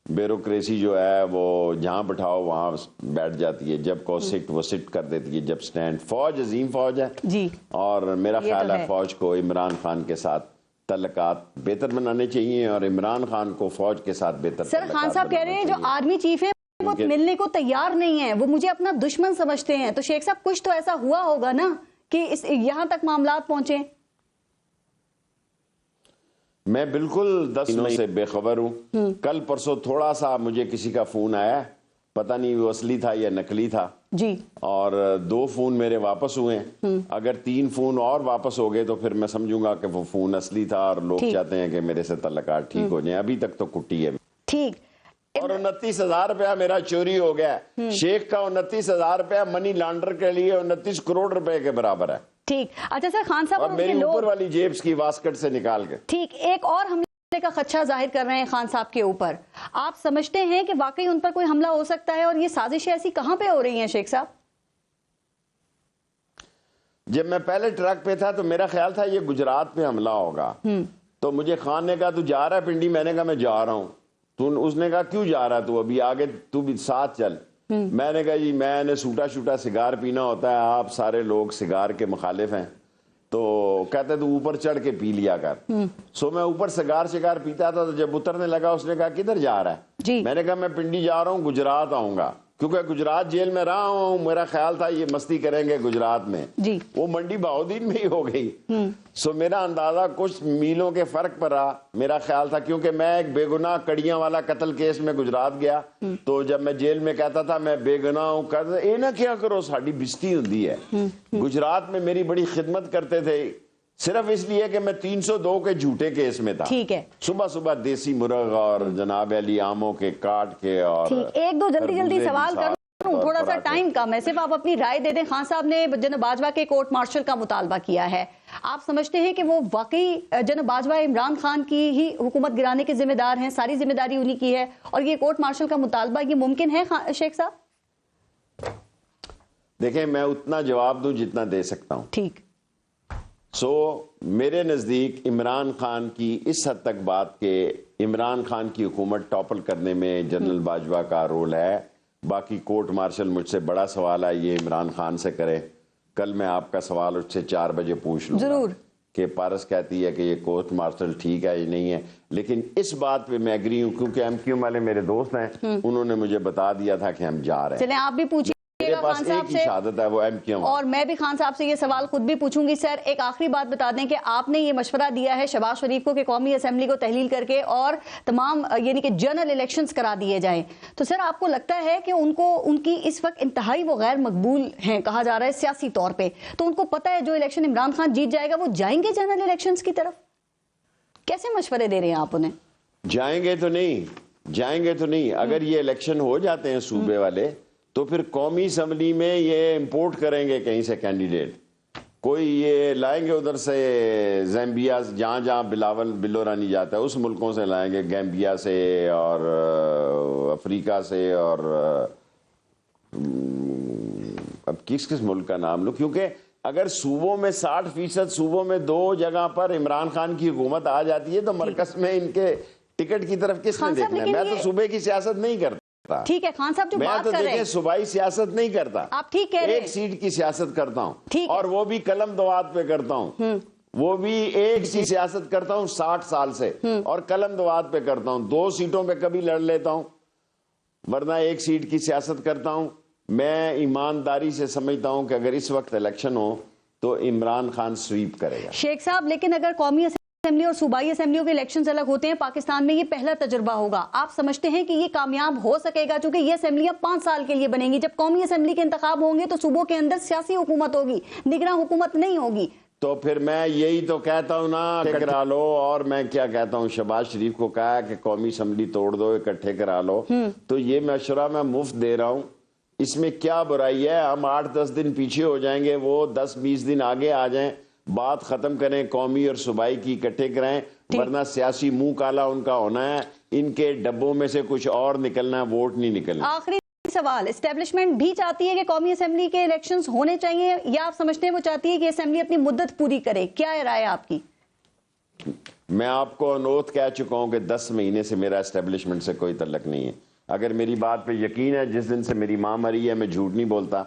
Speaker 1: بیوروکریسی جو ہے وہ جہاں بٹھاؤ وہاں بیٹھ جاتی ہے، جب کو سٹ وہ سٹ کر دیتی ہے، جب سٹینڈ. فوج عظیم فوج ہے
Speaker 2: جی،
Speaker 1: اور میرا خیال ہے فوج کو عمران خان کے ساتھ تعلقات بہتر بنانے چاہیے اور عمران خان کو فوج کے ساتھ بہتر.
Speaker 2: سر خان صاحب کہہ رہے ہیں جو آرمی چیف ہے وہ ملنے کو تیار نہیں ہے، وہ مجھے اپنا دشمن سمجھتے ہیں. تو شیخ صاحب کچھ تو ایسا ہوا ہوگا نا کہ یہاں تک معاملات پہنچے.
Speaker 1: میں بالکل 10 دنوں سے بے خبر ہوں. کل پرسوں تھوڑا سا مجھے کسی کا فون آیا، پتہ نہیں وہ اصلی تھا یا نقلی تھا
Speaker 2: جی، اور
Speaker 1: 2 فون میرے واپس ہوئے. اگر 3 فون اور واپس ہو گئے تو پھر میں سمجھوں گا کہ وہ فون اصلی تھا اور لوگ چاہتے ہیں کہ میرے سے تعلقات ٹھیک ہو جائیں. ابھی تک تو کٹی ہے.
Speaker 2: ٹھیک.
Speaker 1: اور 29,000 روپیہ میرا چوری ہو گیا. شیخ کا 29,000 روپیہ منی لانڈر کے لیے 29 کروڑ روپے کے برابر ہے.
Speaker 2: ٹھیک. اچھا سر، خان صاحب
Speaker 1: اور میری اوپر والی جیبس کی واسکٹ سے نکال کے.
Speaker 2: ٹھیک. ایک اور حملے کا خدشہ ظاہر کر رہے ہیں خان صاحب کے اوپر. آپ سمجھتے ہیں کہ واقعی ان پر کوئی حملہ ہو سکتا ہے؟ اور یہ سازشیں ایسی کہاں پہ ہو رہی ہیں شیخ صاحب؟
Speaker 1: جب میں پہلے ٹرک پہ تھا تو میرا خیال تھا یہ گجرات پہ حملہ ہوگا. تو مجھے خان نے کہا تو جا رہا ہے پنڈی؟ میں نے کہا میں جا رہا ہوں. اس نے کہا کیوں جا رہا تو ابھی آگے تو بھی ساتھ چل. میں نے کہا جی میں نے سوٹا سگار پینا ہوتا ہے، آپ سارے لوگ سگار کے مخالف ہیں. تو کہتے تو اوپر چڑھ کے پی لیا کر. سو میں اوپر سگار پیتا تھا. تو جب اترنے لگا اس نے کہا کدھر جا رہا ہے؟ میں نے کہا میں پنڈی جا رہا ہوں، گجرات آؤں گا. کیونکہ گجرات جیل میں رہا ہوں, میرا خیال تھا یہ مستی کریں گے گجرات میں,
Speaker 2: جی
Speaker 1: وہ منڈی بہاؤدین میں ہی ہو گئی. سو میرا اندازہ کچھ میلوں کے فرق پر رہا. میرا خیال تھا کیونکہ میں ایک بے گناہ کڑیاں والا قتل کیس میں گجرات گیا, تو جب میں جیل میں کہتا تھا میں بے گناہ ہوں, کہتے اے نہ کیا کرو ساڑی بستی ہوندی ہے. گجرات میں میری بڑی خدمت کرتے تھے, صرف اس لیے کہ میں 302 کے جھوٹے کیس میں تھا.
Speaker 2: ٹھیک ہے,
Speaker 1: صبح صبح دیسی مرغ اور جناب علی آموں کے کاٹ کے, اور
Speaker 2: ایک دو جلدی سوال کروں, تھوڑا سا ٹائم کم ہے, صرف آپ اپنی رائے دے دیں. خان صاحب نے جناب باجوہ کے کورٹ مارشل کا مطالبہ کیا ہے, آپ سمجھتے ہیں کہ وہ واقعی جناب باجوہ عمران خان کی ہی حکومت گرانے کے ذمہ دار ہیں, ساری ذمہ داری انہی کی ہے, اور یہ کورٹ مارشل کا مطالبہ یہ ممکن ہے شیخ صاحب؟
Speaker 1: دیکھیں میں اتنا جواب دوں جتنا دے سکتا ہوں.
Speaker 2: ٹھیک.
Speaker 1: میرے نزدیک عمران خان کی اس حد تک بات کہ عمران خان کی حکومت ٹاپل کرنے میں جنرل باجوہ کا رول ہے. باقی کورٹ مارشل مجھ سے بڑا سوال ہے, یہ عمران خان سے کرے. کل میں آپ کا سوال اس سے 4 بجے پوچھ لوں
Speaker 2: ضرور
Speaker 1: کہ پارس کہتی ہے کہ یہ کورٹ مارشل ٹھیک ہے یا نہیں ہے. لیکن اس بات پہ میں ایگری ہوں کیونکہ ایم کیو والے میرے دوست ہیں, انہوں نے مجھے بتا دیا تھا کہ ہم جا رہے ہیں.
Speaker 2: چلیں آپ بھی پوچھیں
Speaker 1: میرے پاس ایک ہی شہادت ہے, وہ ایم کیو,
Speaker 2: اور میں بھی خان صاحب سے یہ سوال خود بھی پوچھوں گی. سر ایک آخری بات بتا دیں کہ آپ نے یہ مشورہ دیا ہے شہباز شریف کو کہ قومی اسمبلی کو تحلیل کر کے اور تمام یعنی کہ جنرل الیکشنز کرا دیے جائیں, تو سر آپ کو لگتا ہے کہ ان کی اس وقت انتہائی وہ غیر مقبول ہیں کہا جا رہا ہے سیاسی طور پہ, تو ان کو پتہ ہے جو الیکشن عمران خان جیت جائے گا وہ جائیں گے جنرل الیکشنز کی طرف؟ کیسے مشورے دے رہے ہیں آپ انہیں؟
Speaker 1: جائیں گے تو نہیں. اگر یہ الیکشن ہو جاتے ہیں صوبے والے تو پھر قومی اسمبلی میں یہ امپورٹ کریں گے کہیں سے کینڈیڈیٹ, کوئی یہ لائیں گے ادھر سے زیمبیا, جہاں بلاول بلو رانی جاتا ہے اس ملکوں سے لائیں گے, گیمبیا سے اور افریقہ سے, اور اب کس ملک کا نام لو, کیونکہ اگر صوبوں میں 60% صوبوں میں 2 جگہ پر عمران خان کی حکومت آ جاتی ہے تو مرکز میں ان کے ٹکٹ کی طرف کس نے دیکھنا ہے؟ میں تو صوبے کی سیاست نہیں کرتا.
Speaker 2: ٹھیک ہے خان صاحب جو بات کر رہے ہیں,
Speaker 1: صوبائی سیاست نہیں کرتا,
Speaker 2: آپ ٹھیک کہہ رہے ہیں,
Speaker 1: ایک سیٹ کی سیاست کرتا ہوں, اور وہ بھی قلم دوات پہ کرتا ہوں, وہ بھی ایک سی سیاست کرتا ہوں 60 سال سے, اور قلم دوات پہ کرتا ہوں. 2 سیٹوں پہ کبھی لڑ لیتا ہوں, ورنہ ایک سیٹ کی سیاست کرتا ہوں. میں ایمانداری سے سمجھتا ہوں کہ اگر اس وقت الیکشن ہو تو عمران خان سویپ کرے گا.
Speaker 2: شیخ صاحب لیکن اگر قومی اسمبلی اور صوبائی اسمبلیوں کے الیکشنز الگ ہوتے ہیں, پاکستان میں یہ پہلا تجربہ ہوگا, آپ سمجھتے ہیں کہ یہ کامیاب ہو سکے گا؟ چونکہ یہ اسمبلیاں 5 سال کے لیے بنیں گی, جب قومی اسمبلی کے انتخاب ہوں گے تو صوبوں کے اندر سیاسی حکومت ہوگی, نگراں حکومت نہیں ہوگی.
Speaker 1: تو پھر میں یہی تو کہتا ہوں نا, کرا لو. اور میں کیا کہتا ہوں, شہباز شریف کو کہا ہے کہ قومی اسمبلی توڑ دو, اکٹھے کرا لو, تو یہ مشورہ میں مفت دے رہا ہوں. اس میں کیا برائی ہے؟ ہم 8-10 دن پیچھے ہو جائیں گے, وہ 10-20 دن آگے آ جائیں, بات ختم کریں, قومی اور صوبائی کی اکٹھے کرائیں, ورنہ سیاسی منہ کالا ان کا ہونا ہے, ان کے ڈبوں میں سے کچھ اور نکلنا ہے, ووٹ نہیں نکلنا.
Speaker 2: آخری سوال, اسٹیبلشمنٹ بھی چاہتی ہے کہ قومی اسمبلی کے الیکشنز ہونے چاہیے, یا آپ سمجھتے ہیں وہ چاہتی ہے کہ اسمبلی اپنی مدت پوری کرے؟ کیا رائے آپ کی؟
Speaker 1: میں آپ کو انوت کہہ چکا ہوں کہ 10 مہینے سے میرا اسٹیبلشمنٹ سے کوئی تعلق نہیں ہے. اگر میری بات پہ یقین ہے, جس دن سے میری ماں مری ہے میں جھوٹ نہیں بولتا,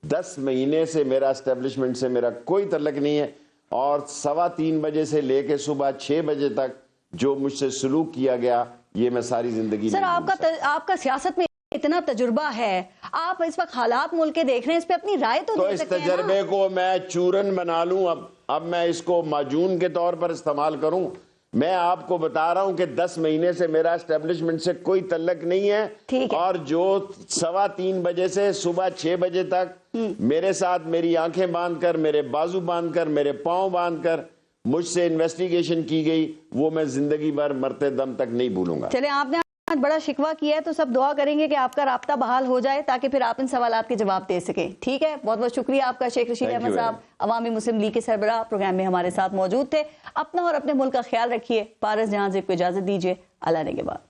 Speaker 1: 10 مہینے سے میرا اسٹیبلشمنٹ سے میرا کوئی تعلق نہیں ہے. اور 3:15 بجے سے لے کے صبح 6 بجے تک جو مجھ سے سلوک کیا گیا, یہ میں ساری زندگی.
Speaker 2: سر آپ کا سیاست میں اتنا تجربہ ہے, آپ اس وقت حالات ملک کے دیکھ رہے ہیں, اس پہ اپنی رائے تو دے سکتے ہیں.
Speaker 1: اس تجربے کو میں چورن بنا لوں, اب میں اس کو معجون کے طور پر استعمال کروں. میں آپ کو بتا رہا ہوں کہ 10 مہینے سے میرا اسٹیبلشمنٹ سے کوئی تعلق نہیں ہے, اور جو 3:15 بجے سے صبح 6 بجے تک میرے ساتھ میری آنکھیں باندھ کر, میرے بازو باندھ کر, میرے پاؤں باندھ کر مجھ سے انویسٹیگیشن کی گئی, وہ میں زندگی بھر مرتے دم تک نہیں بھولوں گا.
Speaker 2: چلیں, آپ نے بڑا شکوہ کیا ہے تو سب دعا کریں گے کہ آپ کا رابطہ بحال ہو جائے تاکہ پھر آپ ان سوالات کے جواب دے سکیں. ٹھیک ہے, بہت بہت شکریہ آپ کا. شیخ رشید احمد صاحب, عوامی مسلم لیگ کے سربراہ, پروگرام میں ہمارے ساتھ موجود تھے. اپنا اور اپنے ملک کا خیال رکھیے. پارس جہاں زیب کو اجازت دیجیے. اللہ نے کے بعد.